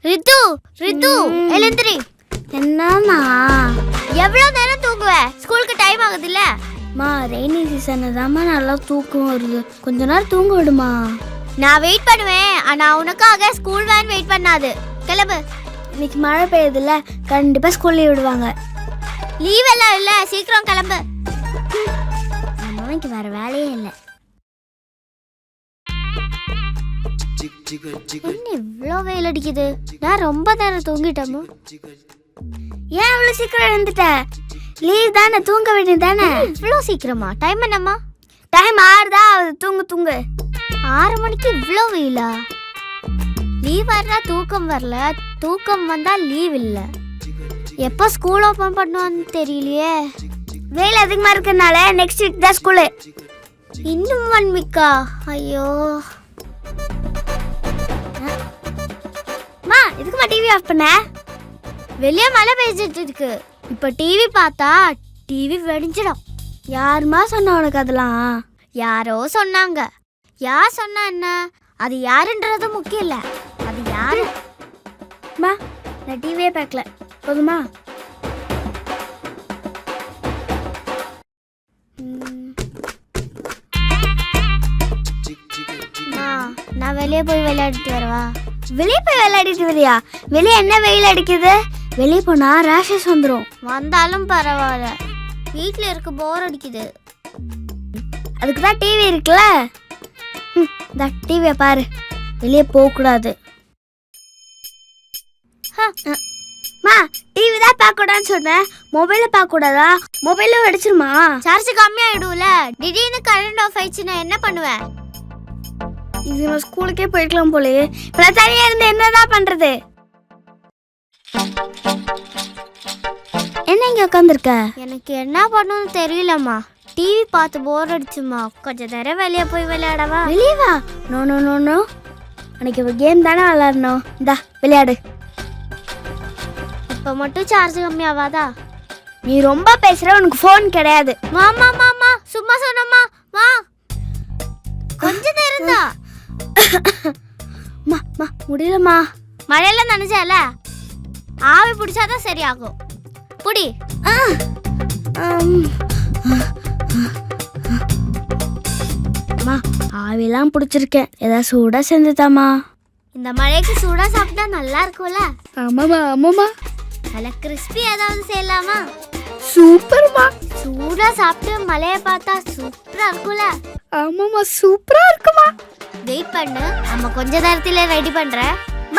ரித்து ரித்து எழுந்திரி. என்னம்மா? எவ்வளோ நேரம் தூங்குவ? ஸ்கூலுக்கு டைம் ஆகுதுல்ல. மா ரெய்னி சீசன் தாம்மா நல்லா தூக்கம் வருது, கொஞ்ச நேரம் தூங்க விடுமா. நான் வெயிட் பண்ணுவேன், ஆனா உனக்காக ஸ்கூல் வேன் வெயிட் பண்ணாது. கிளம்பு. இன்னைக்கு மழை பெய்யுதுல்ல, கண்டிப்பா ஸ்கூல் லீவ் விடுவாங்க. லீவ் எல்லாம் இல்ல, சீக்கிரம் கிளம்பு. அம்மாவுக்கு வேற வேலையே இல்லை. என்ன இவ்வளோ வெயில் அடிக்குது? நான் ரொம்ப நேரம் தூங்கிட்டோமோ. ஏன் இவ்வளோ சீக்கிரம் எழுந்துட்ட? லீவ் தானே, தூங்க வேண்டியது தானே. இவ்வளோ சீக்கிரமா? டைம் என்னம்மா? டைம் 6 தான் ஆகுது. தூங்கு தூங்கு. 6 மணிக்கு இவ்வளோ வெயிலா? லீவ் வரனா தூக்கம் வரல, தூக்கம் வந்தா லீவ் இல்ல. எப்போ ஸ்கூல் ஓபன் பண்ணுவான்னு தெரியலையே. வெயில் அதிகமா இருக்கறனால நெக்ஸ்ட் வீக் தான் ஸ்கூலு. இன்னும் 1 வீக்கா? ஐயோ. மா இதுக்குமா டிவி ஆஃப் பண்ண? வெளியே மழை பெய்ஞ்சிட்டு இருக்கு. இப்போ டிவி பார்த்தா டிவி வெடிஞ்சிடும். யாருமா சொன்னா உனக்கு அதெல்லாம்? யாரோ சொன்னாங்க. யார் சொன்னா என்ன? அது யாருன்றது முக்கியம் இல்லை, அது யாரு. மா நான் டிவியே பார்க்கல, போதுமா? நான் வெளியே போய் விளையாடிட்டு வரவா? வெளியே போய் விளையாடிட்டு வரியா? வெளியே என்ன வெயில் அடிக்குது? வெளியே போனா ரேஷஸ் வந்துடும். வந்தாலும் பரவாயில்ல, வீட்டில் இருக்க போர் அடிக்குது. அதுக்கு தான் டிவி இருக்குல்ல. இந்த டிவியை பாரு, வெளியே போகக்கூடாது. மா டிவி தான் பார்க்கக்கூடாதுன்னு சொன்னேன், மொபைலை பார்க்கக்கூடாதா? மொபைலும் வெடிச்சிருமா? சார்ஜ் கம்மியாயிடும்ல. திடீர்னு கரண்ட் ஆஃப் ஆயிடுச்சுன்னா என்ன பண்ணுவேன்? இது நான் ஸ்கூலுக்கே போய்க்கலாம் போலயே. இப்போ தனியாக இருந்து என்னதான் பண்ணுறது? என்ன இங்கே உட்காந்துருக்க? எனக்கு என்ன பண்ணணும்னு தெரியலம்மா. டிவி பார்த்து போர் அடிச்சுமா. கொஞ்சம் நேரம் வெளியே போய் விளையாடவா? வெளியே வா. நோ நோ நோ நோ, அன்னைக்கு கேம் தானே விளையாடணும். இந்தா விளையாடு. இப்போ மட்டும் சார்ஜ் கம்மியாவாதா? நீ ரொம்ப பேசுற, உனக்கு ஃபோன் கிடையாது. மாமா மாமா சும்மா சொன்னம்மா. வா, கொஞ்ச நேரம் தான். மா முடியலம்மா. மழையில நனைஞ்சால ஆவி பிடிச்சாதான் சரியாகும். புடி. மா ஆவிலாம் பிடிச்சிருக்கேன், ஏதாவது சூடா செஞ்சுதாம்மா. இந்த மழைக்கு சூடா சாப்பிட்டா நல்லா இருக்கும்ல. ஆமாம்மா ஆமாம்மா. நல்ல கிறிஸ்பி ஏதாவது செய்யலாமா? சூப்பர்மா. சூடா சாப்பிட்டு மழையை பார்த்தா சூப்பரா இருக்கும்ல. ஆமாம்மா சூப்பரா இருக்குமா. வெயிட் பண்ணு, நம்ம கொஞ்ச நேரத்துல ரெடி பண்றேன்.